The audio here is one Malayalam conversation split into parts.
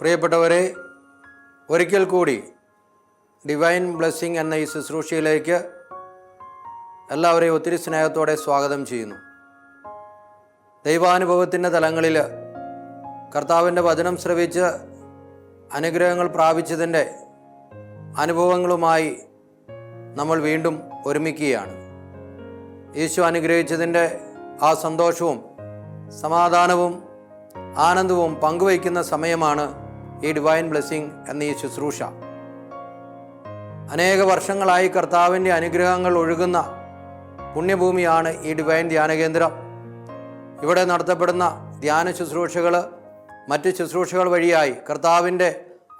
പ്രിയപ്പെട്ടവരെ, ഒരിക്കൽ കൂടി ഡിവൈൻ ബ്ലെസ്സിങ് എന്ന ഈ ശുശ്രൂഷയിലേക്ക് എല്ലാവരെയും ഒത്തിരി സ്നേഹത്തോടെ സ്വാഗതം ചെയ്യുന്നു. ദൈവാനുഭവത്തിൻ്റെ തലങ്ങളിൽ കർത്താവിൻ്റെ വചനം ശ്രവിച്ച് അനുഗ്രഹങ്ങൾ പ്രാപിച്ചതിൻ്റെ അനുഭവങ്ങളുമായി നമ്മൾ വീണ്ടും ഒരുമിക്കുകയാണ്. യേശു അനുഗ്രഹിച്ചതിൻ്റെ ആ സന്തോഷവും സമാധാനവും ആനന്ദവും പങ്കുവയ്ക്കുന്ന സമയമാണ് ഈ ഡിവൈൻ ബ്ലെസ്സിങ് എന്ന ഈ ശുശ്രൂഷ. അനേക വർഷങ്ങളായി കർത്താവിൻ്റെ അനുഗ്രഹങ്ങൾ ഒഴുകുന്ന പുണ്യഭൂമിയാണ് ഈ ഡിവൈൻ ധ്യാന കേന്ദ്രം. ഇവിടെ നടത്തപ്പെടുന്ന ധ്യാന ശുശ്രൂഷകൾ, മറ്റ് ശുശ്രൂഷകൾ വഴിയായി കർത്താവിൻ്റെ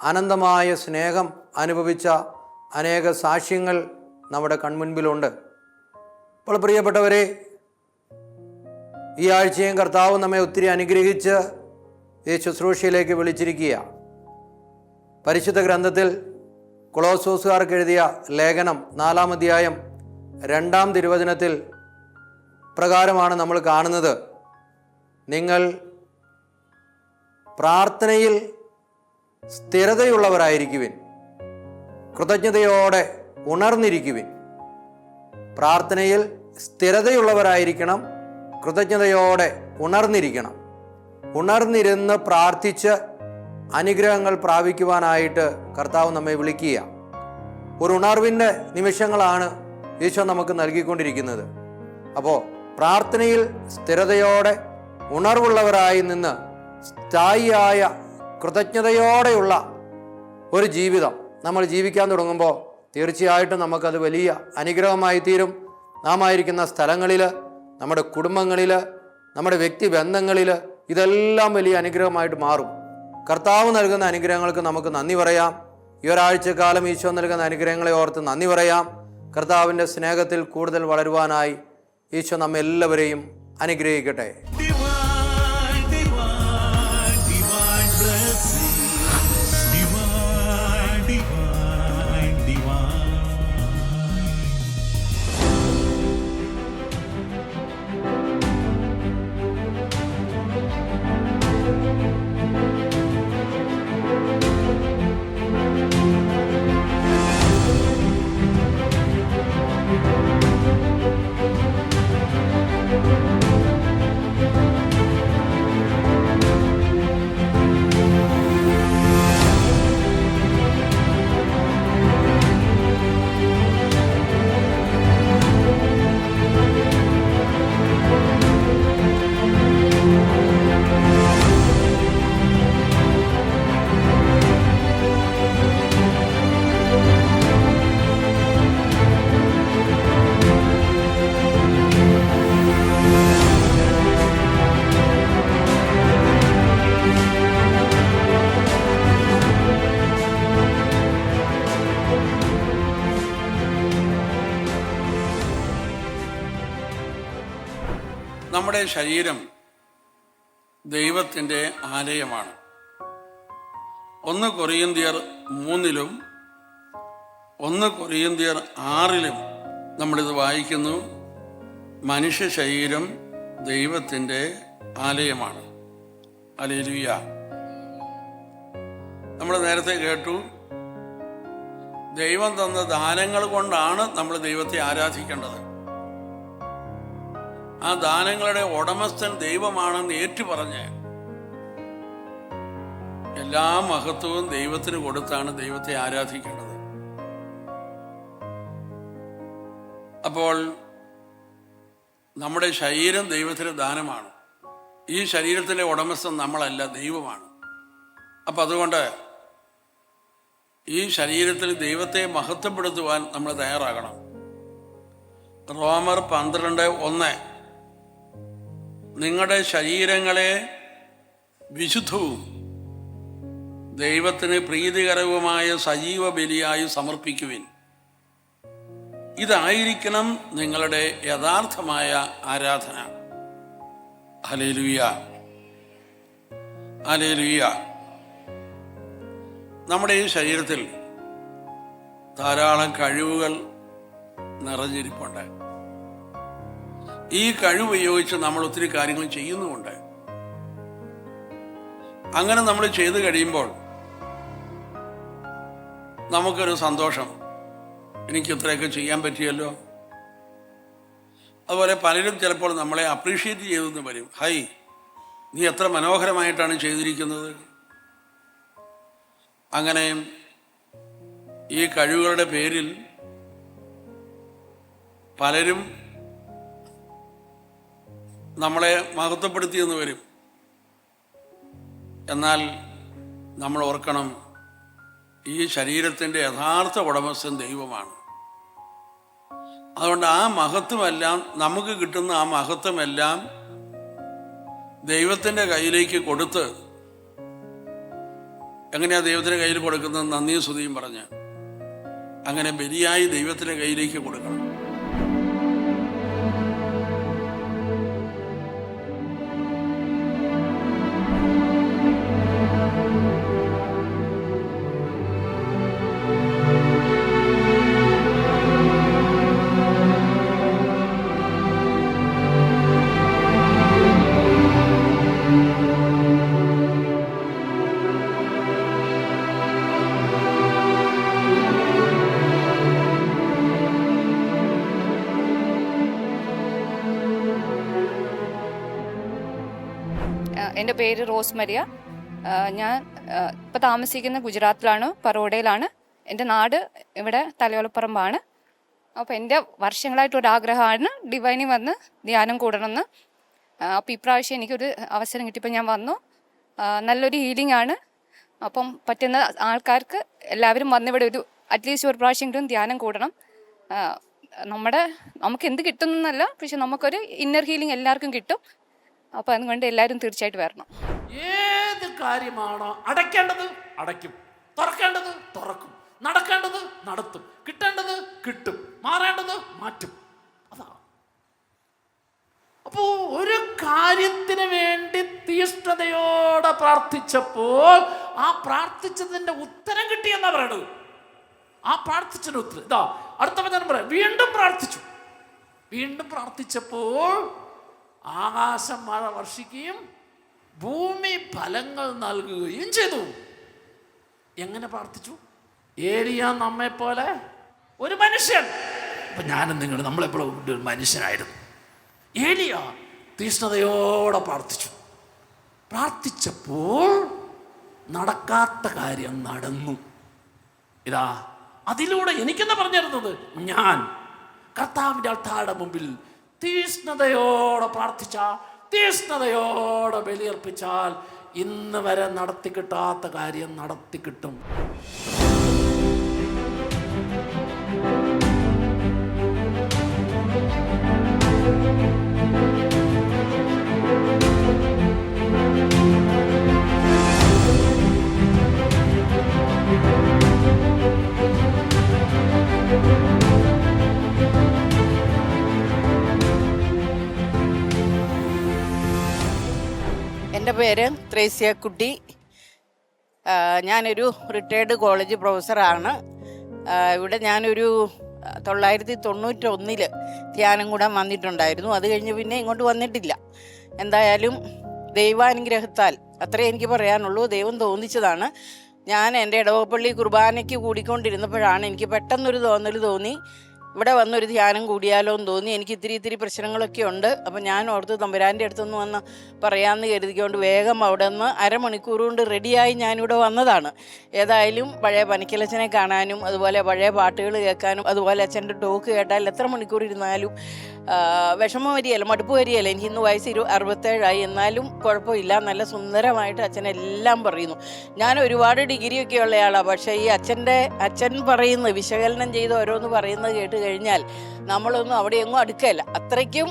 അനന്തമായ സ്നേഹം അനുഭവിച്ച അനേക സാക്ഷ്യങ്ങൾ നമ്മുടെ കൺമുൻപിലുണ്ട്. അപ്പോൾ പ്രിയപ്പെട്ടവരെ, ഈ ആഴ്ചയും കർത്താവ് നമ്മെ ഒത്തിരി അനുഗ്രഹിച്ച് ഈ ശുശ്രൂഷയിലേക്ക് വിളിച്ചിരിക്കുക. പരിശുദ്ധ ഗ്രന്ഥത്തിൽ കൊളോസ്സോസുകാർക്ക് എഴുതിയ ലേഖനം 4-ാം അധ്യായം 2-ാം തിരുവചനത്തിൽ പ്രകാരമാണ് നമ്മൾ കാണുന്നത്: നിങ്ങൾ പ്രാർത്ഥനയിൽ സ്ഥിരതയുള്ളവരായിരിക്കുവിൻ, കൃതജ്ഞതയോടെ ഉണർന്നിരിക്കുവിൻ. പ്രാർത്ഥനയിൽ സ്ഥിരതയുള്ളവരായിരിക്കണം, കൃതജ്ഞതയോടെ ഉണർന്നിരിക്കണം. ഉണർന്നിരുന്ന് പ്രാർത്ഥിച്ച് അനുഗ്രഹങ്ങൾ പ്രാപിക്കുവാനായിട്ട് കർത്താവ് നമ്മെ വിളിക്കുക. ഒരു ഉണർവിൻ്റെ നിമിഷങ്ങളാണ് ഈശോ നമുക്ക് നൽകിക്കൊണ്ടിരിക്കുന്നത്. അപ്പോൾ പ്രാർത്ഥനയിൽ സ്ഥിരതയോടെ ഉണർവുള്ളവരായി നിന്ന് സ്ഥായിയായ കൃതജ്ഞതയോടെയുള്ള ഒരു ജീവിതം നമ്മൾ ജീവിക്കാൻ തുടങ്ങുമ്പോൾ തീർച്ചയായിട്ടും നമുക്കത് വലിയ അനുഗ്രഹമായി തീരും. നാം ആയിരിക്കുന്ന സ്ഥലങ്ങളിൽ, നമ്മുടെ കുടുംബങ്ങളിൽ, നമ്മുടെ വ്യക്തിബന്ധങ്ങളിൽ ഇതെല്ലാം വലിയ അനുഗ്രഹമായിട്ട് മാറും. കർത്താവ് നൽകുന്ന അനുഗ്രഹങ്ങൾക്ക് നമുക്ക് നന്ദി പറയാം. ഈ ഒരാഴ്ചക്കാലം ഈശോ നൽകുന്ന അനുഗ്രഹങ്ങളെ ഓർത്ത് നന്ദി പറയാം. കർത്താവിൻ്റെ സ്നേഹത്തിൽ കൂടുതൽ വളരുവാനായി ഈശോ നമ്മെല്ലാവരെയും അനുഗ്രഹിക്കട്ടെ. നമ്മുടെ ശരീരം ദൈവത്തിൻ്റെ ആലയമാണ്. 1 കൊറിന്ത്യർ 3-ലും 1 കൊറിന്ത്യർ 6-ലും നമ്മളിത് വായിക്കുന്നു: മനുഷ്യ ശരീരം ദൈവത്തിൻ്റെ ആലയമാണ്. ഹല്ലേലൂയ. നമ്മൾ നേരത്തെ കേട്ടു, ദൈവം തന്ന ദാനങ്ങൾ കൊണ്ടാണ് നമ്മൾ ദൈവത്തെ ആരാധിക്കേണ്ടത്. ആ ദാനങ്ങളുടെ ഉടമസ്ഥൻ ദൈവമാണെന്ന് ഏറ്റുപറഞ്ഞ് എല്ലാ മഹത്വവും ദൈവത്തിന് കൊടുത്താണ് ദൈവത്തെ ആരാധിക്കേണ്ടത്. അപ്പോൾ നമ്മുടെ ശരീരം ദൈവത്തിന് ദാനമാണ്. ഈ ശരീരത്തിലെ ഉടമസ്ഥൻ നമ്മളല്ല, ദൈവമാണ്. അപ്പം അതുകൊണ്ട് ഈ ശരീരത്തിൽ ദൈവത്തെ മഹത്വപ്പെടുത്തുവാൻ നമ്മൾ തയ്യാറാകണം. റോമർ 12:1: നിങ്ങളുടെ ശരീരങ്ങളെ വിശുദ്ധവും ദൈവത്തിന് പ്രീതികരവുമായ സജീവ ബലിയായി സമർപ്പിക്കുവിൻ. ഇതായിരിക്കണം നിങ്ങളുടെ യഥാർത്ഥമായ ആരാധന. Hallelujah, hallelujah. നമ്മുടെ ഈ ശരീരത്തിൽ ധാരാളം കഴിവുകൾ നിറഞ്ഞിരിപ്പുണ്ട്. ഈ കഴിവ് ഉപയോഗിച്ച് നമ്മൾ ഒത്തിരി കാര്യങ്ങൾ ചെയ്യുന്നുമുണ്ട്. അങ്ങനെ നമ്മൾ ചെയ്തു കഴിയുമ്പോൾ നമുക്കൊരു സന്തോഷം, എനിക്ക് ഇത്രയൊക്കെ ചെയ്യാൻ പറ്റിയല്ലോ. അതുപോലെ പലരും ചിലപ്പോൾ നമ്മളെ അപ്രീഷിയേറ്റ് ചെയ്തെന്ന് വരും. ഹൈ, നീ എത്ര മനോഹരമായിട്ടാണ് ചെയ്തിരിക്കുന്നത്. അങ്ങനെ ഈ കഴിവുകളുടെ പേരിൽ പലരും നമ്മളെ മഹത്വപ്പെടുത്തിയെന്ന് വരും. എന്നാൽ നമ്മൾ ഓർക്കണം, ഈ ശരീരത്തിൻ്റെ യഥാർത്ഥ ഉടമസ്ഥൻ ദൈവമാണ്. അതുകൊണ്ട് ആ മഹത്വമെല്ലാം, നമുക്ക് കിട്ടുന്ന ആ മഹത്വമെല്ലാം ദൈവത്തിൻ്റെ കയ്യിലേക്ക് കൊടുത്ത്, എങ്ങനെയാണ് ദൈവത്തിൻ്റെ കയ്യിൽ കൊടുക്കുന്നത്? നന്ദിയും സ്തുതിയും പറഞ്ഞ് അങ്ങനെ ബലിയായി ദൈവത്തിൻ്റെ കയ്യിലേക്ക് കൊടുക്കണം. എൻ്റെ പേര് റോസ് മരിയ. ഞാൻ ഇപ്പോൾ താമസിക്കുന്ന ഗുജറാത്തിലാണ്, പറോഡയിലാണ്. എൻ്റെ നാട് ഇവിടെ തലയോലപ്പറമ്പാണ്. അപ്പോൾ എൻ്റെ വർഷങ്ങളായിട്ടൊരാഗ്രഹമാണ് ഡിവൈനിൽ വന്ന് ധ്യാനം കൂടണമെന്ന്. അപ്പോൾ ഇപ്രാവശ്യം എനിക്കൊരു അവസരം കിട്ടിയപ്പോൾ ഞാൻ വന്നു. നല്ലൊരു ഹീലിംഗ് ആണ്. അപ്പം പറ്റുന്ന ആൾക്കാർക്ക് എല്ലാവരും വന്നിവിടെ ഒരു അറ്റ്ലീസ്റ്റ് ഒരു പ്രാവശ്യമെങ്കിലും ധ്യാനം കൂടണം. നമുക്ക് എന്ത് കിട്ടുന്നല്ല, പക്ഷെ നമുക്കൊരു ഇന്നർ ഹീലിംഗ് എല്ലാവർക്കും കിട്ടും. അപ്പോൾ അതുകൊണ്ട് എല്ലാവരും തീർച്ചയായിട്ടും വരണം. ഏത് കാര്യമാണോ അടയ്ക്കേണ്ടത് അടയ്ക്കും, തുറക്കേണ്ടത് തുറക്കും, നടക്കേണ്ടത് നടത്തും, കിട്ടേണ്ടത് കിട്ടും, മാറേണ്ടത് മാറ്റും. അതാ. അപ്പോ ഒരു കാര്യത്തിന് വേണ്ടി തീഷ്ണതയോടെ പ്രാർത്ഥിച്ചപ്പോൾ ആ പ്രാർത്ഥിച്ചതിന്റെ ഉത്തരം കിട്ടിയെന്നാ പറയണത്. ആ പ്രാർത്ഥിച്ചതിന്റെ ഉത്തരം ഇതാ. അടുത്ത വചനം പറയാം, വീണ്ടും പ്രാർത്ഥിച്ചു. വീണ്ടും പ്രാർത്ഥിച്ചപ്പോൾ ആകാശം മഴ വർഷിക്കുകയും ഭൂമി ഫലങ്ങൾ നൽകുകയും ചെയ്തു. എങ്ങനെ പ്രാർത്ഥിച്ചു? ഏലിയ നമ്മെ പോലെ ഒരു മനുഷ്യൻ. അപ്പൊ ഞാനും നിങ്ങൾ നമ്മളെപ്പോഴും ഒരു മനുഷ്യനായിരുന്നു. ഏലിയ തീഷ്ണതയോടെ പ്രാർത്ഥിച്ചു. പ്രാർത്ഥിച്ചപ്പോൾ നടക്കാത്ത കാര്യം നടന്നു. ഇതാ, അതിലൂടെ എനിക്കെന്താ പറഞ്ഞിരുന്നത്? ഞാൻ കർത്താവിൻ്റെ അൾത്താരുടെ മുമ്പിൽ തീഷ്ണതയോടെ പ്രാർത്ഥിച്ച, തീഷ്ണതയോടെ ബലിയർപ്പിച്ചാൽ ഇന്ന് വരെ നടത്തി കിട്ടാത്ത കാര്യം നടത്തി കിട്ടും. എൻ്റെ പേര് ത്രേസ്യ കുട്ടി. ഞാനൊരു റിട്ടയർഡ് കോളേജ് പ്രൊഫസറാണ്. ഇവിടെ ഞാനൊരു 1991 ധ്യാനം കൂടാൻ വന്നിട്ടുണ്ടായിരുന്നു. അത് കഴിഞ്ഞ് പിന്നെ ഇങ്ങോട്ട് വന്നിട്ടില്ല. എന്തായാലും ദൈവാനുഗ്രഹത്താൽ അത്രേ എനിക്ക് പറയാനുള്ളൂ. ദൈവം തോന്നിച്ചതാണ്. ഞാൻ എൻ്റെ ഇടവപ്പള്ളി കുർബാനയ്ക്ക് കൂടിക്കൊണ്ടിരുന്നപ്പോഴാണ് എനിക്ക് പെട്ടെന്നൊരു തോന്നൽ തോന്നി, ഇവിടെ വന്നൊരു ധ്യാനം കൂടിയാലോ എന്ന് തോന്നി. എനിക്ക് ഇത്തിരി പ്രശ്നങ്ങളൊക്കെ ഉണ്ട്. അപ്പം ഞാൻ ഓർത്ത് തമ്പുരാൻ്റെ അടുത്തുനിന്ന് വന്ന് പറയാമെന്ന് കരുതിക്കൊണ്ട് വേഗം അവിടെ നിന്ന് അരമണിക്കൂർ കൊണ്ട് റെഡിയായി ഞാനിവിടെ വന്നതാണ്. ഏതായാലും പഴയ പനിക്കലച്ചനെ കാണാനും അതുപോലെ പഴയ പാട്ടുകൾ കേൾക്കാനും അതുപോലെ അച്ഛൻ്റെ ടോക്ക് കേട്ടാൽ എത്ര മണിക്കൂർ ഇരുന്നാലും വിഷമം വരികയല്ല, മടുപ്പ് വരികയല്ല. എനിക്ക് ഇന്ന് വയസ്സ് 67 എന്നാലും കുഴപ്പമില്ല. നല്ല സുന്ദരമായിട്ട് അച്ഛനെല്ലാം പറയുന്നു. ഞാൻ ഒരുപാട് ഡിഗ്രിയൊക്കെ ഉള്ളയാളാണ്. പക്ഷേ ഈ അച്ഛൻ പറയുന്നത്, വിശകലനം ചെയ്ത് ഓരോന്ന് പറയുന്നത് കേട്ട് കഴിഞ്ഞാൽ നമ്മളൊന്നും അവിടെയൊന്നും അടുക്കല്ല. അത്രയ്ക്കും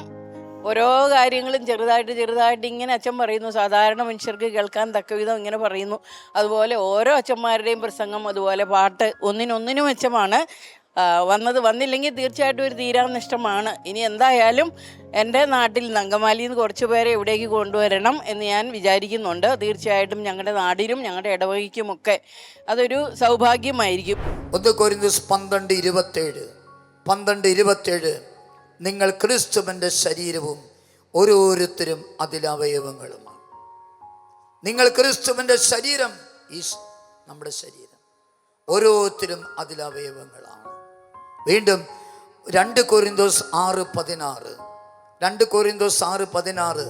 ഓരോ കാര്യങ്ങളും ചെറുതായിട്ട് ഇങ്ങനെ അച്ഛൻ പറയുന്നു. സാധാരണ മനുഷ്യർക്ക് കേൾക്കാൻ തക്കവിധം ഇങ്ങനെ പറയുന്നു. അതുപോലെ ഓരോ അച്ഛന്മാരുടെയും പ്രസംഗം അതുപോലെ പാട്ട് ഒന്നിനൊന്നിനും മെച്ചമാണ്. വന്നില്ലെങ്കിൽ തീർച്ചയായിട്ടും ഒരു തീരാനഷ്ടമാണ്. ഇനി എന്തായാലും എൻ്റെ നാട്ടിൽ അങ്കമാലിയിൽ നിന്ന് കുറച്ച് പേരെ ഇവിടേക്ക് കൊണ്ടുവരണം എന്ന് ഞാൻ വിചാരിക്കുന്നുണ്ട്. തീർച്ചയായിട്ടും ഞങ്ങളുടെ നാടിനും ഞങ്ങളുടെ ഇടവകയ്ക്കുമൊക്കെ അതൊരു സൗഭാഗ്യമായിരിക്കും. 1 കൊരിന്ത്യർ 12:27 നിങ്ങൾ ക്രിസ്തുവിൻ്റെ ശരീരവും ഓരോരുത്തരും അതിലവയവങ്ങളുമാണ്. നിങ്ങൾ ക്രിസ്തുവിൻ്റെ ശരീരം, ഈ നമ്മുടെ ശരീരം ഓരോരുത്തരും അതിൽ അവയവങ്ങളാണ്. വീണ്ടും 2 കൊരിന്തോസ് 6:16, 2 കൊരിന്തോസ് 6:16,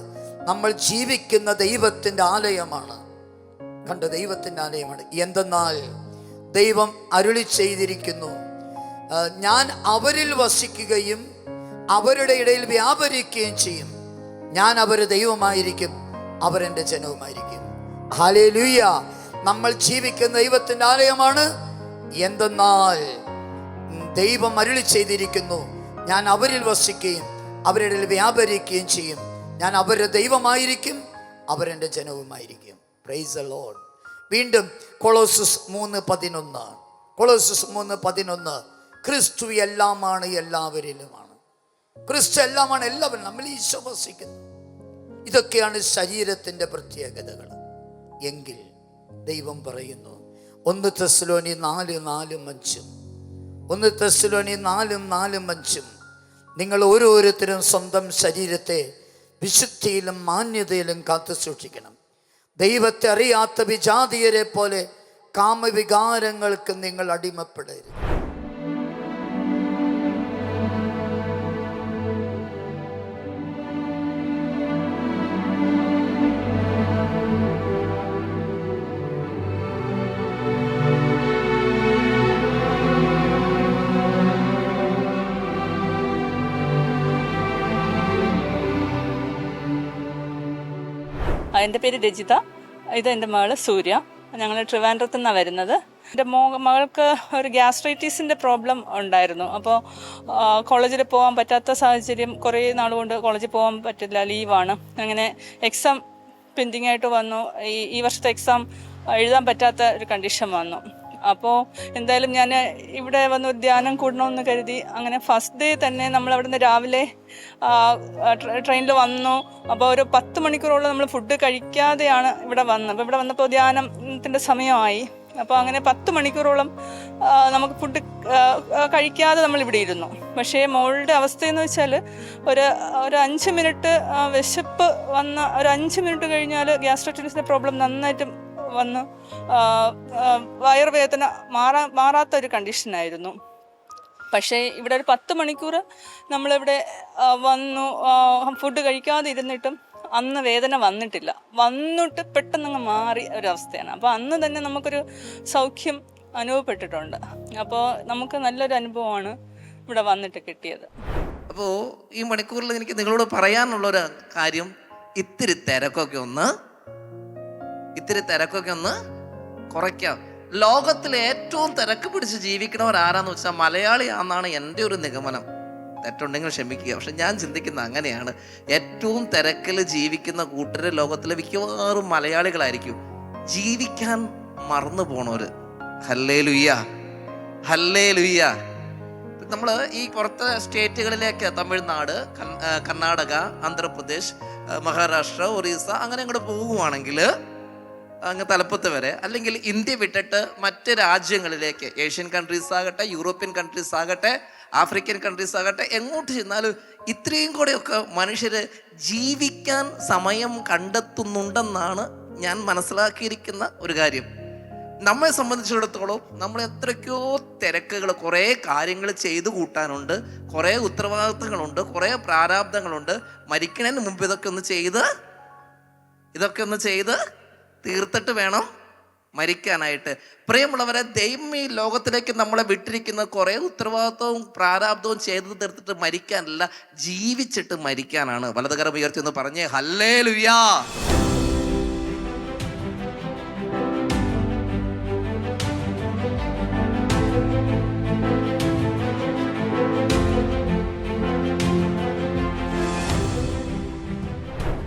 നമ്മൾ ജീവിക്കുന്ന ദൈവത്തിൻ്റെ ആലയമാണ്. കണ്ട, ദൈവത്തിൻ്റെ ആലയമാണ്. എന്തെന്നാൽ ദൈവം അരുളി ചെയ്തിരിക്കുന്നു, ഞാൻ അവരിൽ വസിക്കുകയും അവരുടെ ഇടയിൽ വ്യാപരിക്കുകയും ചെയ്യും. ഞാൻ അവരുടെ ദൈവമായിരിക്കും, അവരെൻ്റെ ജനവുമായിരിക്കും. ഹല്ലേലൂയ. നമ്മൾ ജീവിക്കുന്ന ദൈവത്തിൻ്റെ ആലയമാണ്. എന്തെന്നാൽ ദൈവം അരുളി ചെയ്തിരിക്കുന്നു, ഞാൻ അവരിൽ വസിക്കുകയും അവരുടെ ഇടയിൽ വ്യാപരിക്കുകയും ചെയ്യും. ഞാൻ അവരുടെ ദൈവമായിരിക്കും, അവരെൻ്റെ ജനവുമായിരിക്കും. Praise the Lord. വീണ്ടും കൊളോസ്സസ് 3:11, കൊളോസ്സസ് 3:11, ക്രിസ്തു എല്ലാമാണ് എല്ലാവരിലുമാണ്. ക്രിസ്തു എല്ലാമാണ് എല്ലാവരും. നമ്മൾ ഈശോ വസിക്കുന്നു. ഇതൊക്കെയാണ് ശരീരത്തിൻ്റെ പ്രത്യേകതകൾ. എങ്കിൽ ദൈവം പറയുന്നു 1 തെസ്സലോനി 4:4-5, 1 തെസ്സലോനി 4:4-5, നിങ്ങൾ ഓരോരുത്തരും സ്വന്തം ശരീരത്തെ വിശുദ്ധിയിലും മാന്യതയിലും കാത്തു സൂക്ഷിക്കണം. ദൈവത്തെ അറിയാത്ത വിജാതീയരെ പോലെ കാമവികാരങ്ങൾക്ക് നിങ്ങൾ അടിമപ്പെടരുത്. എൻ്റെ പേര് രജിത, ഇത് എൻ്റെ മകള് സൂര്യ. ഞങ്ങൾ ട്രിവാൻഡ്രത്തു നിന്നാണ് വരുന്നത്. എൻ്റെ മകൾക്ക് ഒരു ഗ്യാസ്ട്രൈറ്റീസിൻ്റെ പ്രോബ്ലം ഉണ്ടായിരുന്നു. അപ്പോൾ കോളേജിൽ പോകാൻ പറ്റാത്ത സാഹചര്യം, കുറേ നാളുകൊണ്ട് കോളേജിൽ പോകാൻ പറ്റില്ല, ലീവാണ്. അങ്ങനെ എക്സാം പെൻഡിങ് ആയിട്ട് വന്നു. ഈ വർഷത്തെ എക്സാം എഴുതാൻ പറ്റാത്ത ഒരു കണ്ടീഷൻ വന്നു. അപ്പോൾ എന്തായാലും ഞാൻ ഇവിടെ വന്ന് ഒരു ധ്യാനം കൂടണമെന്ന് കരുതി. അങ്ങനെ ഫസ്റ്റ് ഡേ തന്നെ നമ്മൾ അവിടെ നിന്ന് രാവിലെ ട്രെയിനിൽ വന്നു. അപ്പോൾ ഒരു 10 മണിക്കൂറോളം നമ്മൾ ഫുഡ് കഴിക്കാതെയാണ് ഇവിടെ വന്നത്. അപ്പോൾ ഇവിടെ വന്നപ്പോൾ ധ്യാനത്തിൻ്റെ സമയമായി. അപ്പോൾ അങ്ങനെ 10 മണിക്കൂറോളം നമുക്ക് ഫുഡ് കഴിക്കാതെ നമ്മളിവിടെ ഇരുന്നു. പക്ഷേ മോളുടെ അവസ്ഥയെന്ന് വെച്ചാൽ ഒരു 5 മിനിറ്റ് വിശപ്പ് വന്ന ഒരു 5 മിനിറ്റ് കഴിഞ്ഞാൽ ഗ്യാസ്ട്രൈറ്റിസിൻ്റെ പ്രോബ്ലം നന്നായിട്ട് വന്ന് വയറുവേദന മാറാത്തൊരു കണ്ടീഷനായിരുന്നു. പക്ഷേ ഇവിടെ ഒരു 10 മണിക്കൂർ നമ്മളിവിടെ വന്നു ഫുഡ് കഴിക്കാതെ ഇരുന്നിട്ടും അന്ന് വേദന വന്നിട്ടില്ല. വന്നിട്ട് പെട്ടെന്നങ്ങ് മാറി ഒരവസ്ഥയാണ്. അപ്പോൾ അന്ന് തന്നെ നമുക്കൊരു സൗഖ്യം അനുഭവപ്പെട്ടിട്ടുണ്ട്. അപ്പോൾ നമുക്ക് നല്ലൊരു അനുഭവമാണ് ഇവിടെ വന്നിട്ട് കിട്ടിയത്. അപ്പോൾ ഈ മണിക്കൂറിൽ എനിക്ക് നിങ്ങളോട് പറയാനുള്ളൊരു കാര്യം, ഇത്തിരി തിരക്കൊക്കെ ഒന്ന് കുറയ്ക്കാം. ലോകത്തിലെ ഏറ്റവും തിരക്ക് പിടിച്ച് ജീവിക്കണവർ ആരാന്ന് വെച്ചാൽ മലയാളിയാണെന്നാണ് എൻ്റെ ഒരു നിഗമനം. തെറ്റുണ്ടെങ്കിൽ ക്ഷമിക്കുക. പക്ഷെ ഞാൻ ചിന്തിക്കുന്നത് അങ്ങനെയാണ്. ഏറ്റവും തിരക്കിൽ ജീവിക്കുന്ന കൂട്ടര് ലോകത്തിലെ മിക്കവാറും മലയാളികളായിരിക്കും. ജീവിക്കാൻ മറന്നു പോണവര്. Hallelujah, hallelujah. നമ്മൾ ഈ പുറത്തെ സ്റ്റേറ്റുകളിലേക്ക്, തമിഴ്നാട്, കർണാടക, ആന്ധ്രാപ്രദേശ്, മഹാരാഷ്ട്ര, ഒറീസ, അങ്ങനെ അങ്ങോട്ട് പോകുവാണെങ്കിൽ അങ്ങ് തലപ്പത്ത് വരെ, അല്ലെങ്കിൽ ഇന്ത്യ വിട്ടിട്ട് മറ്റ് രാജ്യങ്ങളിലേക്ക്, ഏഷ്യൻ കൺട്രീസ് ആകട്ടെ, യൂറോപ്യൻ കൺട്രീസ് ആകട്ടെ, ആഫ്രിക്കൻ കൺട്രീസ് ആകട്ടെ, എങ്ങോട്ട് ചെന്നാലും ഇത്രയും കൂടെയൊക്കെ മനുഷ്യർ ജീവിക്കാൻ സമയം കണ്ടെത്തുന്നുണ്ടെന്നാണ് ഞാൻ മനസ്സിലാക്കിയിരിക്കുന്ന ഒരു കാര്യം. നമ്മെ സംബന്ധിച്ചിടത്തോളം നമ്മൾ എത്രയ്ക്കോ തിരക്കുകൾ, കുറേ കാര്യങ്ങൾ ചെയ്തു കൂട്ടാനുണ്ട്, കുറേ ഉത്തരവാദിത്തങ്ങളുണ്ട്, കുറേ പ്രാരാബ്ദങ്ങളുണ്ട്. മരിക്കുന്നതിന് മുമ്പ് ഇതൊക്കെ ഒന്ന് ചെയ്ത് തീർത്തിട്ട് വേണം മരിക്കാനായിട്ട്. പ്രിയമുള്ളവരെ, ദൈവം ഈ ലോകത്തിലേക്ക് നമ്മളെ വിട്ടിരിക്കുന്ന കുറേ ഉത്തരവാദിത്വവും പ്രാരാബ്ദവും ചെയ്ത് തീർത്തിട്ട് മരിക്കാനല്ല, ജീവിച്ചിട്ട് മരിക്കാനാണ്. വലതുകരം ഉയർത്തി ഒന്ന് പറഞ്ഞേ ഹല്ലേലൂയ.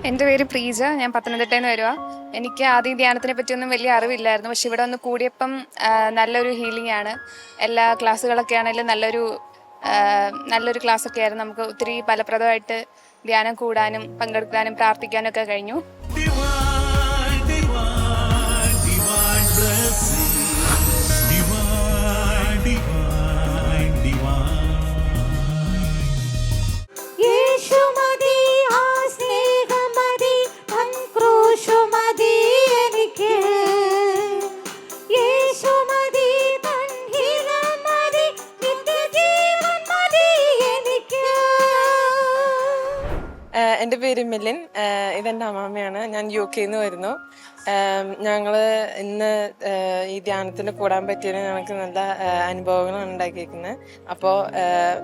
എൻ്റെ പേര് പ്രീജ, ഞാൻ പത്തനംതിട്ടയിൽ നിന്ന് വരുക. എനിക്ക് ആദ്യം ധ്യാനത്തിനെ പറ്റിയൊന്നും വലിയ അറിവില്ലായിരുന്നു. പക്ഷെ ഇവിടെ വന്ന് കൂടിയപ്പം നല്ലൊരു ഹീലിംഗ് ആണ്. എല്ലാ ക്ലാസ്സുകളൊക്കെ ആണെങ്കിലും നല്ലൊരു ക്ലാസ്സൊക്കെ ആയിരുന്നു. നമുക്ക് ഒത്തിരി ഫലപ്രദമായിട്ട് ധ്യാനം കൂടാനും പങ്കെടുക്കാനും പ്രാർത്ഥിക്കാനും ഒക്കെ കഴിഞ്ഞു. യേശുമതി തൻ പേര് മിലിൻ. ഇതെൻ്റെ അമ്മാമ്മയാണ്. ഞാൻ UK നിന്ന് വരുന്നു. ഞങ്ങൾ ഇന്ന് ഈ ധ്യാനത്തിന് കൂടാൻ പറ്റിയതിന് ഞങ്ങൾക്ക് നല്ല അനുഭവങ്ങളാണ് ഉണ്ടാക്കിയിരിക്കുന്നത്. അപ്പോൾ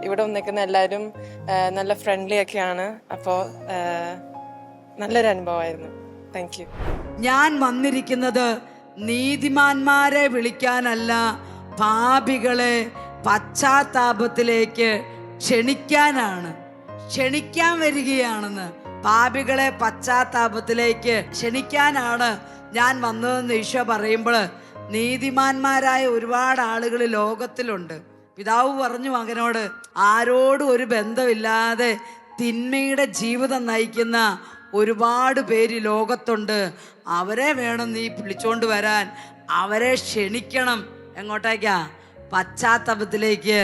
ഇവിടെ വന്നിരിക്കുന്ന എല്ലാവരും നല്ല ഫ്രണ്ട്ലി ഒക്കെയാണ്. അപ്പോൾ നല്ലൊരു അനുഭവമായിരുന്നു. Thank you. ഞാൻ വന്നിരിക്കുന്നത് നീതിമാന്മാരെ വിളിക്കാനല്ല, പാപികളെ പശ്ചാത്താപത്തിലേക്ക് ക്ഷണിക്കാനാണ്. ക്ഷണിക്കാൻ വരികയാണെന്ന്, പാപികളെ പശ്ചാത്താപത്തിലേക്ക് ക്ഷണിക്കാനാണ് ഞാൻ വന്നതെന്ന് ഈശോ പറയുമ്പോൾ, നീതിമാന്മാരായ ഒരുപാട് ആളുകൾ ലോകത്തിലുണ്ട്. പിതാവ് പറഞ്ഞു മകനോട്, ആരോടും ഒരു ബന്ധമില്ലാതെ തിന്മയുടെ ജീവിതം നയിക്കുന്ന ഒരുപാട് പേര് ലോകത്തുണ്ട്. അവരെ വേണം നീ വിളിച്ചോണ്ട് വരാൻ. അവരെ ക്ഷണിക്കണം. എങ്ങോട്ടേക്കാ? പശ്ചാത്താപത്തിലേക്ക്.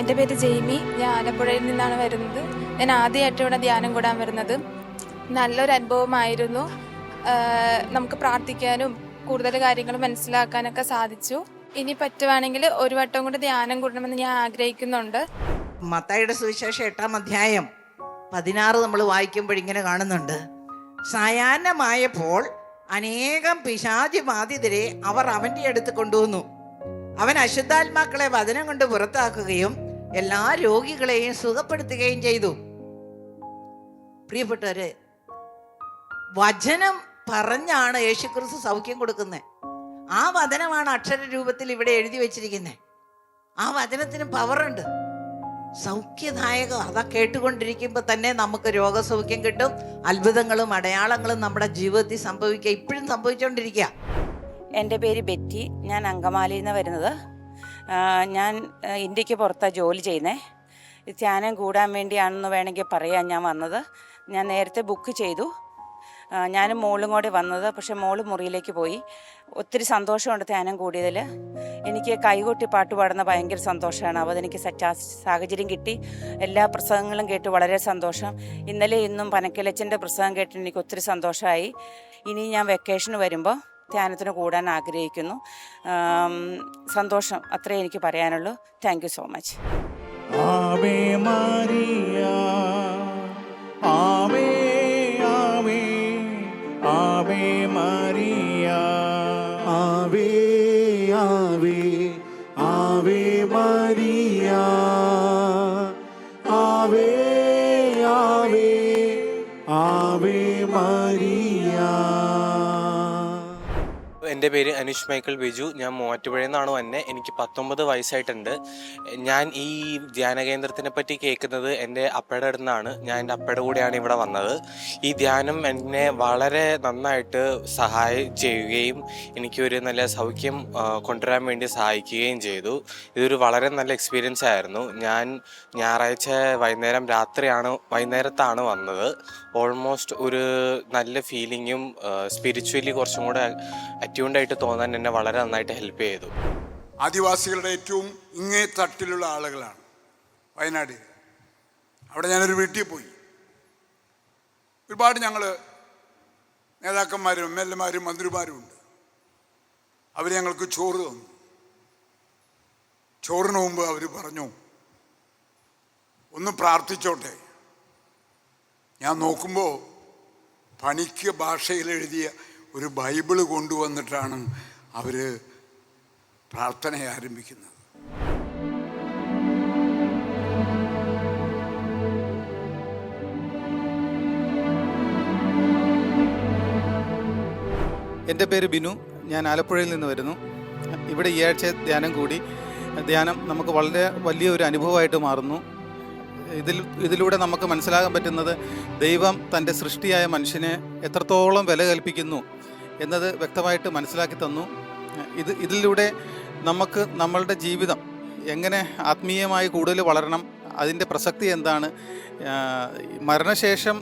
എൻ്റെ പേര് ജെയ്മി. ഞാൻ ആലപ്പുഴയിൽ നിന്നാണ് വരുന്നത്. ഞാൻ ആദ്യമായിട്ട് ഇവിടെ ധ്യാനം കൂടാൻ വരുന്നത്. നല്ലൊരു അനുഭവമായിരുന്നു. നമുക്ക് പ്രാർത്ഥിക്കാനും കൂടുതൽ കാര്യങ്ങൾ മനസ്സിലാക്കാനൊക്കെ സാധിച്ചു. ഇനി പറ്റുവാണെങ്കിൽ ഒരു വട്ടം കൂടി ധ്യാനം കൂടണമെന്ന് ഞാൻ ആഗ്രഹിക്കുന്നുണ്ട്. മത്തായിയുടെ സുവിശേഷം 8-ാം അധ്യായം 16 നമ്മൾ വായിക്കുമ്പോഴിങ്ങനെ കാണുന്നുണ്ട്. സായാഹ്നമായപ്പോൾ അനേകം പിശാചി ബാധിതരെ അവർ അവൻ്റെ അടുത്ത് കൊണ്ടുവന്നു. അവൻ അശുദ്ധാത്മാക്കളെ വചനം കൊണ്ട് പുറത്താക്കുകയും എല്ലാ രോഗികളെയും സുഖപ്പെടുത്തുകയും ചെയ്തു. പ്രിയപ്പെട്ടവരെ, വചനം പറഞ്ഞാണ് യേശുക്രിസ്തു സൗഖ്യം കൊടുക്കുന്നത്. ആ വചനമാണ് അക്ഷര രൂപത്തിൽ ഇവിടെ എഴുതി വെച്ചിരിക്കുന്നത്. ആ വചനത്തിന് പവറുണ്ട്, സൗഖ്യദായകം. അതാ കേട്ടുകൊണ്ടിരിക്കുമ്പോൾ തന്നെ നമുക്ക് രോഗസൗഖ്യം കിട്ടും. അത്ഭുതങ്ങളും അടയാളങ്ങളും നമ്മുടെ ജീവിതത്തിൽ സംഭവിക്കുക, ഇപ്പോഴും സംഭവിച്ചുകൊണ്ടിരിക്കുക. എൻ്റെ പേര് ബെറ്റി. ഞാൻ അങ്കമാലിയിൽ നിന്ന് വരുന്നത്. ഞാൻ ഇന്ത്യക്ക് പുറത്താണ് ജോലി ചെയ്യുന്നത്. ധ്യാനം കൂടാൻ വേണ്ടിയാണെന്ന് വേണമെങ്കിൽ പറയാൻ ഞാൻ വന്നത്. ഞാൻ നേരത്തെ ബുക്ക് ചെയ്തു. ഞാനും മോളും കൂടി വന്നത്. പക്ഷെ മോള് മുറിയിലേക്ക് പോയി. ഒത്തിരി സന്തോഷമുണ്ട് ധ്യാനം കൂടിയതിൽ. എനിക്ക് കൈകൊട്ടി പാട്ട് പാടുന്ന ഭയങ്കര സന്തോഷമാണ്. അപ്പോൾ അതെനിക്ക് സാഹചര്യം കിട്ടി. എല്ലാ പ്രസംഗങ്ങളും കേട്ട് വളരെ സന്തോഷം. ഇന്നലെ ഇന്നും പനക്കലച്ചൻ്റെ പ്രസംഗം കേട്ട് എനിക്ക് ഒത്തിരി സന്തോഷമായി. ഇനി ഞാൻ വെക്കേഷന് വരുമ്പോൾ ധ്യാനത്തിന് കൂടാൻ ആഗ്രഹിക്കുന്നു. സന്തോഷം, അത്രേ എനിക്ക് പറയാനുള്ളൂ. Thank you so much. Ave Maria, Ave Ave Ave Maria, Ave Ave Ave Maria, Ave Ave Ave Maria. എൻ്റെ പേര് അനുഷ് മൈക്കിൾ ബിജു. ഞാൻ മൂവാറ്റുപുഴയിൽ നിന്നാണ് വന്നെ. എനിക്ക് 19 വയസ്സായിട്ടുണ്ട്. ഞാൻ ഈ ധ്യാന കേന്ദ്രത്തിനെ പറ്റി കേൾക്കുന്നത് എൻ്റെ അപ്പയുടെ അടുത്ത് നിന്നാണ്. ഞാൻ എൻ്റെ അപ്പയുടെ കൂടെയാണ് ഇവിടെ വന്നത്. ഈ ധ്യാനം എന്നെ വളരെ നന്നായിട്ട് സഹായം ചെയ്യുകയും എനിക്കൊരു നല്ല സൗഖ്യം കൊണ്ടുവരാൻ വേണ്ടി സഹായിക്കുകയും ചെയ്തു. ഇതൊരു വളരെ നല്ല എക്സ്പീരിയൻസ് ആയിരുന്നു. ഞാൻ ഞായറാഴ്ച വൈകുന്നേരത്താണ് വന്നത്. ഓൾമോസ്റ്റ് ഒരു നല്ല ഫീലിങ്ങും സ്പിരിച്വലി കുറച്ചും കൂടെ അറ്റ്യൂൺഡായിട്ട് തോന്നാൻ എന്നെ വളരെ നന്നായിട്ട് ഹെൽപ്പ് ചെയ്തു. ആദിവാസികളുടെ ഏറ്റവും ഇങ്ങേ തട്ടിലുള്ള ആളുകളാണ് വയനാട്. അവിടെ ഞാനൊരു വീട്ടിൽ പോയി. ഒരുപാട് ഞങ്ങൾ നേതാക്കന്മാരും MLA മാരും മന്ത്രിമാരും ഉണ്ട്. അവർ ഞങ്ങൾക്ക് ചോറ് തന്നു. ചോറിന് മുമ്പ് അവർ പറഞ്ഞു, ഒന്ന് പ്രാർത്ഥിച്ചോട്ടെ. ഞാൻ നോക്കുമ്പോൾ പണിക്ക് ഭാഷയിൽ എഴുതിയ ഒരു ബൈബിള് കൊണ്ടുവന്നിട്ടാണ് അവർ പ്രാർത്ഥന ആരംഭിക്കുന്നത്. എൻ്റെ പേര് ബിനു. ഞാൻ ആലപ്പുഴയിൽ നിന്ന് വരുന്നു. ഇവിടെ ഈ ആഴ്ച ധ്യാനം കൂടി. ധ്യാനം നമുക്ക് വളരെ വലിയൊരു അനുഭവമായിട്ട് മാറുന്നു. ഇതിലൂടെ നമുക്ക് മനസ്സിലാക്കാൻ പറ്റുന്നത് ദൈവം തൻ്റെ സൃഷ്ടിയായ മനുഷ്യനെ എത്രത്തോളം വില കൽപ്പിക്കുന്നു എന്നത് വ്യക്തമായിട്ട് മനസ്സിലാക്കി തന്നു. ഇതിലൂടെ നമുക്ക് നമ്മളുടെ ജീവിതം എങ്ങനെ ആത്മീയമായി കൂടുതൽ വളരണം, അതിൻ്റെ പ്രസക്തി എന്താണ്, മരണശേഷം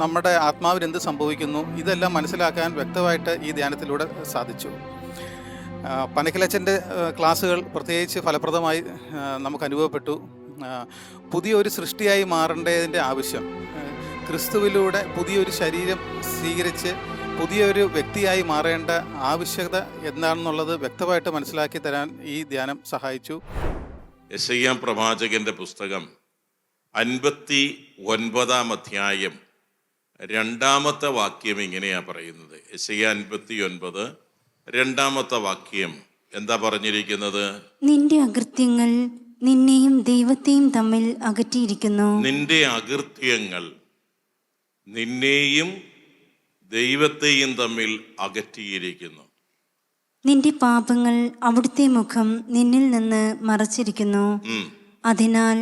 നമ്മുടെ ആത്മാവിന് എന്ത് സംഭവിക്കുന്നു, ഇതെല്ലാം മനസ്സിലാക്കാൻ വ്യക്തമായിട്ട് ഈ ധ്യാനത്തിലൂടെ സാധിച്ചു. പനക്കലച്ചൻ്റെ ക്ലാസ്സുകൾ പ്രത്യേകിച്ച് ഫലപ്രദമായി നമുക്ക് അനുഭവപ്പെട്ടു. പുതിയൊരു സൃഷ്ടിയായി മാറേണ്ടതിൻ്റെ ആവശ്യം, ക്രിസ്തുവിലൂടെ പുതിയൊരു ശരീരം സ്വീകരിച്ച് പുതിയൊരു വ്യക്തിയായി മാറേണ്ട ആവശ്യകത എന്താണെന്നുള്ളത് വ്യക്തമായിട്ട് മനസ്സിലാക്കി തരാൻ ഈ ധ്യാനം സഹായിച്ചു. യെശയ്യാ പ്രവാചകന്റെ പുസ്തകം 59 അധ്യായം 2-ാമത്തെ വാക്യം ഇങ്ങനെയാ പറയുന്നത്. യെശയ്യാ 59 2-ാമത്തെ വാക്യം എന്താ പറഞ്ഞിരിക്കുന്നത്? നിന്റെ അകൃത്യങ്ങൾ നിന്നെയും ദൈവത്തെയും തമ്മിൽ അകറ്റിയിരിക്കുന്നു. നിന്റെ അകൃത്യങ്ങൾ നിന്നെയും ദൈവത്തെയും തമ്മിൽ അകറ്റിയിരിക്കുന്നു. നിന്റെ പാപങ്ങൾ അവിടുത്തെ മുഖം നിന്നിൽ നിന്ന് മറച്ചിരിക്കുന്നു. അതിനാൽ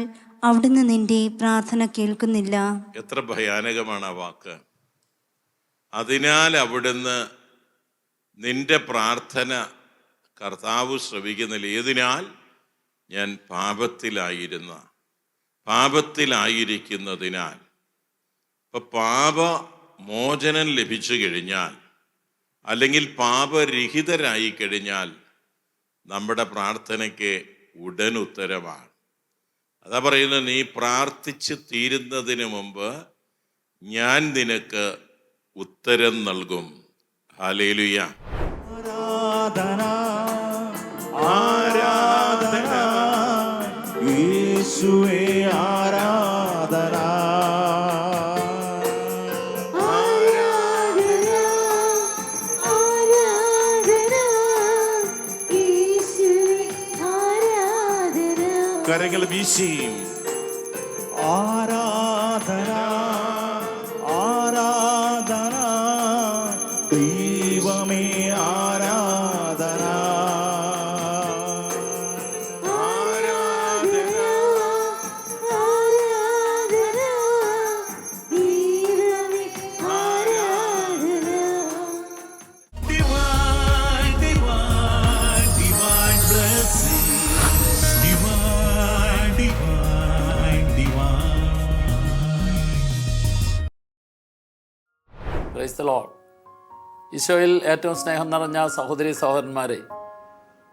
അവിടുന്ന് നിന്റെ പ്രാർത്ഥന കേൾക്കുന്നില്ല. എത്ര ഭയാനകമാണ് ആ വാക്ക്. അതിനാൽ അവിടുന്ന് നിന്റെ പ്രാർത്ഥന കർത്താവ് ശ്രവിക്കുന്നില്ല. ഏതിനാൽ? ഞാൻ പാപത്തിലായിരിക്കുന്നതിനാൽ. ഇപ്പം പാപമോചനം ലഭിച്ചു കഴിഞ്ഞാൽ, അല്ലെങ്കിൽ പാപരഹിതരായി കഴിഞ്ഞാൽ നമ്മുടെ പ്രാർത്ഥനയ്ക്ക് ഉടൻ ഉത്തരമാണ്. അതാ പറയുന്നത്, നീ പ്രാർത്ഥിച്ച് തീരുന്നതിന് മുമ്പ് ഞാൻ നിനക്ക് ഉത്തരം നൽകും. ഹല്ലേലൂയ. ആരാധന ആരാധന യേശുവേ ആരാധന. കരങ്ങൾ വീശി ആരാധന ആരാധന ദൈവമേ ആരാധന. Divine, divine, divine blessing. Divine, divine, divine. Praise the Lord. ഈശോയിൽ ഏറ്റവും സ്നേഹം നിറഞ്ഞ സഹോദരി സഹോദരന്മാരെ,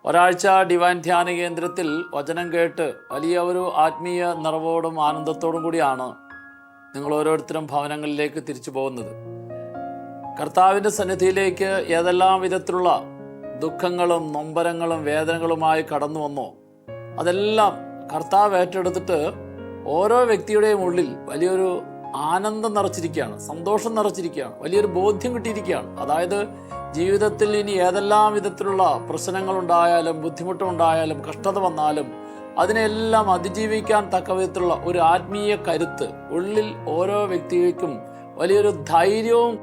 ഒരാഴ്ച ഡിവൈൻ ധ്യാന കേന്ദ്രത്തിൽ വചനം കേട്ട് വലിയ ഒരു ആത്മീയ നിറവോടും ആനന്ദത്തോടും കൂടിയാണ് നിങ്ങൾ ഓരോരുത്തരും ഭവനങ്ങളിലേക്ക് തിരിച്ചു പോകുന്നത്. കർത്താവിൻ്റെ സന്നിധിയിലേക്ക് ഏതെല്ലാം വിധത്തിലുള്ള ദുഃഖങ്ങളും നൊമ്പരങ്ങളും വേദനകളുമായി കടന്നു വന്നോ അതെല്ലാം കർത്താവ് ഏറ്റെടുത്തിട്ട് ഓരോ വ്യക്തിയുടെയും ഉള്ളിൽ വലിയൊരു ആനന്ദം നിറച്ചിരിക്കുകയാണ്, സന്തോഷം നിറച്ചിരിക്കുകയാണ്, വലിയൊരു ബോധ്യം കിട്ടിയിരിക്കുകയാണ്. അതായത് ജീവിതത്തിൽ ഇനി ഏതെല്ലാം വിധത്തിലുള്ള പ്രശ്നങ്ങളുണ്ടായാലും ബുദ്ധിമുട്ടുണ്ടായാലും കഷ്ടത വന്നാലും അതിനെല്ലാം അതിജീവിക്കാൻ തക്ക വിധത്തിലുള്ള ഒരു ആത്മീയ കരുത്ത് ഉള്ളിൽ ഓരോ വ്യക്തിക്കും വലിയൊരു ധൈര്യവും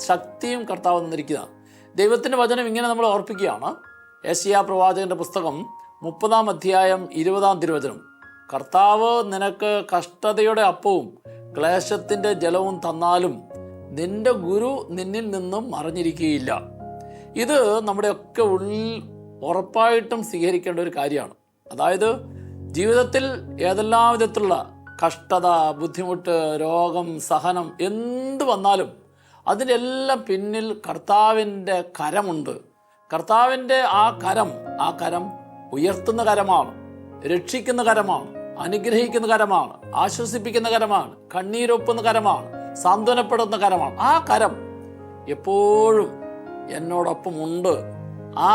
ശക്തിയും കർത്താവ് തന്നിരിക്കുന്നതാണ്. ദൈവത്തിൻ്റെ വചനം ഇങ്ങനെ നമ്മൾ ഓർപ്പിക്കുകയാണ്. യെശയ്യാ പ്രവാചകന്റെ പുസ്തകം 30 അധ്യായം 20 തിരുവചനം. കർത്താവ് നിനക്ക് കഷ്ടതയുടെ അപ്പവും ക്ലേശത്തിൻ്റെ ജലവും തന്നാലും നിന്റെ ഗുരു നിന്നിൽ നിന്നും മറഞ്ഞിരിക്കുകയില്ല. ഇത് നമ്മുടെയൊക്കെ ഉള്ളിൽ ഉറപ്പായിട്ടും സ്വീകരിക്കേണ്ട ഒരു കാര്യമാണ്. അതായത് ജീവിതത്തിൽ ഏതെല്ലാം വിധത്തിലുള്ള കഷ്ടത, ബുദ്ധിമുട്ട്, രോഗം, സഹനം എന്ത് വന്നാലും അതിനെല്ലാം പിന്നിൽ കർത്താവിൻ്റെ കരമുണ്ട്. കർത്താവിൻ്റെ ആ കരം ഉയർത്തുന്ന കരമാണ്, രക്ഷിക്കുന്ന കരമാണ്, അനുഗ്രഹിക്കുന്ന കരമാണ്, ആശ്വസിപ്പിക്കുന്ന കരമാണ്, കണ്ണീരൊപ്പുന്ന കരമാണ്, സാന്ത്വനപ്പെടുന്ന കരമാണ്. ആ കരം എപ്പോഴും എന്നോടൊപ്പമുണ്ട്. ആ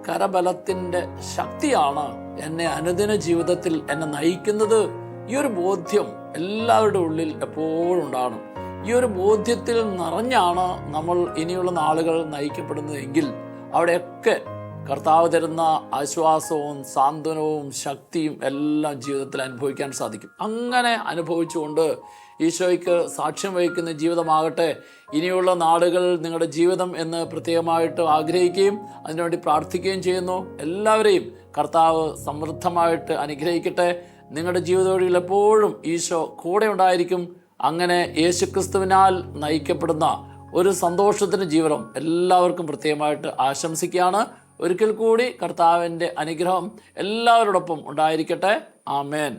കരബലത്തിൻ്റെ ശക്തിയാണ് എന്നെ അനുദിന ജീവിതത്തിൽ എന്നെ നയിക്കുന്നത്. ഈ ഒരു ബോധ്യം എല്ലാവരുടെ ഉള്ളിൽ എപ്പോഴും ഉണ്ടാകണം. ഈ ഒരു ബോധ്യത്തിൽ നിറഞ്ഞാണ് നമ്മൾ ഇനിയുള്ള നാളുകൾ നയിക്കപ്പെടുന്നതെങ്കിൽ അവിടെയൊക്കെ കർത്താവ് തരുന്ന ആശ്വാസവും സാന്ത്വനവും ശക്തിയും എല്ലാം ജീവിതത്തിൽ അനുഭവിക്കാൻ സാധിക്കും. അങ്ങനെ അനുഭവിച്ചുകൊണ്ട് ഈശോയ്ക്ക് സാക്ഷ്യം വഹിക്കുന്ന ജീവിതമാകട്ടെ ഇനിയുള്ള നാളുകൾ നിങ്ങളുടെ ജീവിതം എന്ന് പ്രത്യേകമായിട്ട് ആഗ്രഹിക്കുകയും അതിനുവേണ്ടി പ്രാർത്ഥിക്കുകയും ചെയ്യുന്നു. എല്ലാവരെയും കർത്താവ് സമൃദ്ധമായിട്ട് അനുഗ്രഹിക്കട്ടെ. നിങ്ങളുടെ ജീവിത വഴിയിൽ എപ്പോഴും ഈശോ കൂടെ ഉണ്ടായിരിക്കും. അങ്ങനെ യേശുക്രിസ്തുവിനാൽ നയിക്കപ്പെടുന്ന ഒരു സന്തോഷത്തിൻ്റെ ജീവിതം എല്ലാവർക്കും പ്രത്യേകമായിട്ട് ആശംസിക്കുകയാണ്. ഒരിക്കൽ കൂടി കർത്താവിൻ്റെ അനുഗ്രഹം എല്ലാവരോടൊപ്പം ഉണ്ടായിരിക്കട്ടെ. ആമേൻ.